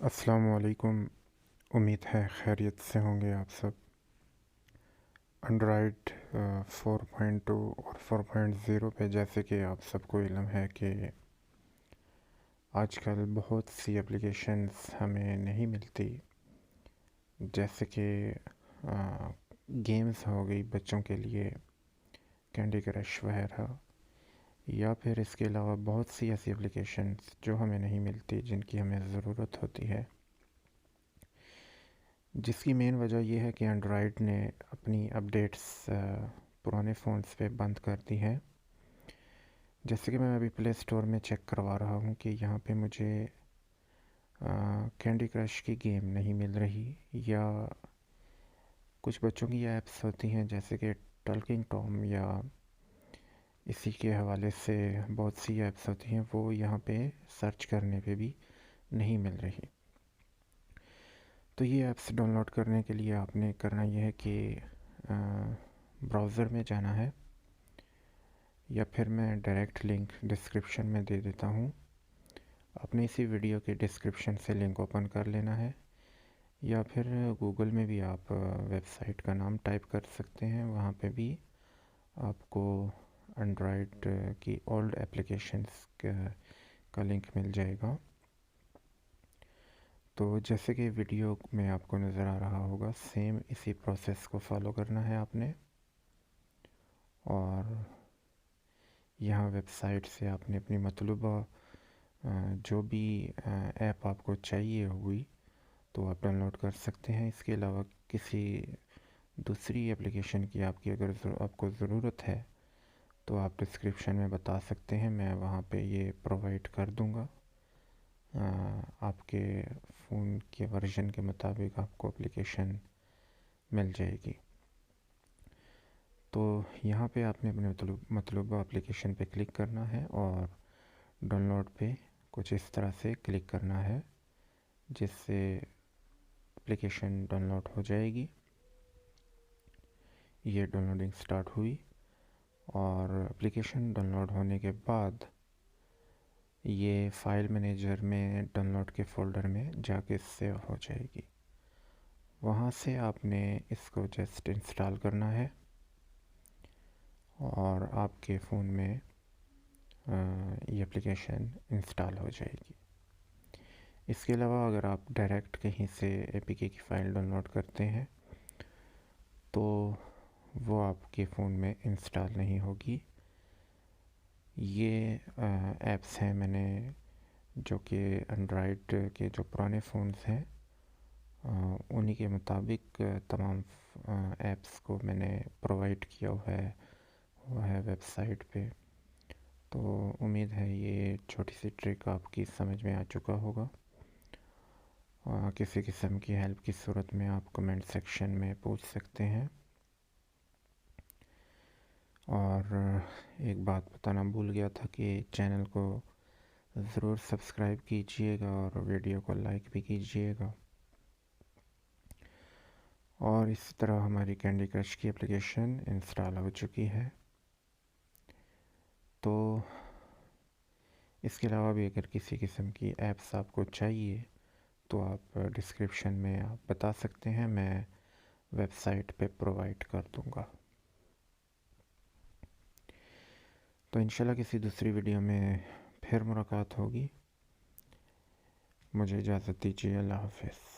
अस्सलामुअलैकुम। उम्मीद है खैरियत से होंगे आप सब। एंड्रॉयड 4.2 और 4.0 पे जैसे कि आप सबको इल्म है कि आजकल बहुत सी एप्लीकेशंस हमें नहीं मिलती, जैसे कि गेम्स हो गई बच्चों के लिए, कैंडी क्रश वगैरह, या फिर इसके अलावा बहुत सी ऐसी एप्लीकेशंस जो हमें नहीं मिलती जिनकी हमें ज़रूरत होती है। जिसकी मेन वजह यह है कि एंड्रॉयड ने अपनी अपडेट्स पुराने फ़ोन्स पे बंद कर दी हैं। जैसे कि मैं अभी प्ले स्टोर में चेक करवा रहा हूँ कि यहाँ पे मुझे कैंडी क्रश की गेम नहीं मिल रही, या कुछ बच्चों की ऐप्स होती हैं जैसे कि टॉकिंग टॉम, या इसी के हवाले से बहुत सी ऐप्स होती हैं, वो यहाँ पे सर्च करने पे भी नहीं मिल रही। तो ये ऐप्स डाउनलोड करने के लिए आपने करना यह है कि ब्राउज़र में जाना है, या फिर मैं डायरेक्ट लिंक डिस्क्रिप्शन में दे देता हूँ। अपने इसी वीडियो के डिस्क्रिप्शन से लिंक ओपन कर लेना है, या फिर गूगल में भी आप वेबसाइट का नाम टाइप कर सकते हैं, वहाँ पे भी आपको एंड्रॉयड की ओल्ड एप्लीकेशंस का लिंक मिल जाएगा। तो जैसे कि वीडियो में आपको नज़र आ रहा होगा, सेम इसी प्रोसेस को फॉलो करना है आपने। और यहाँ वेबसाइट से आपने अपनी मतलूबा जो भी ऐप आपको चाहिए होगी तो आप डाउनलोड कर सकते हैं। इसके अलावा किसी दूसरी एप्लीकेशन की आपको ज़रूरत है तो आप डिस्क्रिप्शन में बता सकते हैं, मैं वहाँ पे ये प्रोवाइड कर दूँगा। आपके फ़ोन के वर्जन के मुताबिक आपको एप्लीकेशन मिल जाएगी। तो यहाँ पे आपने अपने मतलूबा एप्लीकेशन पे क्लिक करना है और डाउनलोड पे कुछ इस तरह से क्लिक करना है, जिससे एप्लीकेशन डाउनलोड हो जाएगी। ये डाउनलोडिंग स्टार्ट हुई और एप्लीकेशन डाउनलोड होने के बाद ये फ़ाइल मैनेजर में डाउनलोड के फ़ोल्डर में जाके सेव हो जाएगी। वहाँ से आपने इसको जस्ट इंस्टॉल करना है और आपके फ़ोन में ये एप्लीकेशन इंस्टॉल हो जाएगी। इसके अलावा अगर आप डायरेक्ट कहीं से एपीके की फ़ाइल डाउनलोड करते हैं तो वो आपके फ़ोन में इंस्टॉल नहीं होगी। ये ऐप्स हैं मैंने जो कि एंड्रॉयड के जो पुराने फ़ोन्स हैं उन्हीं के मुताबिक तमाम ऐप्स को मैंने प्रोवाइड किया हुआ है वेबसाइट पे। तो उम्मीद है ये छोटी सी ट्रिक आपकी समझ में आ चुका होगा। किसी किस्म की हेल्प की सूरत में आप कमेंट सेक्शन में पूछ सकते हैं। और एक बात बताना भूल गया था कि चैनल को ज़रूर सब्सक्राइब कीजिएगा और वीडियो को लाइक भी कीजिएगा। और इस तरह हमारी कैंडी क्रश की एप्लीकेशन इंस्टॉल हो चुकी है। तो इसके अलावा भी अगर किसी किस्म की ऐप्स आपको चाहिए तो आप डिस्क्रिप्शन में आप बता सकते हैं, मैं वेबसाइट पे प्रोवाइड कर दूँगा। तो इंशाल्लाह किसी दूसरी वीडियो में फिर मुलाकात होगी। मुझे इजाज़त दीजिए। अल्लाह हाफ़िज़।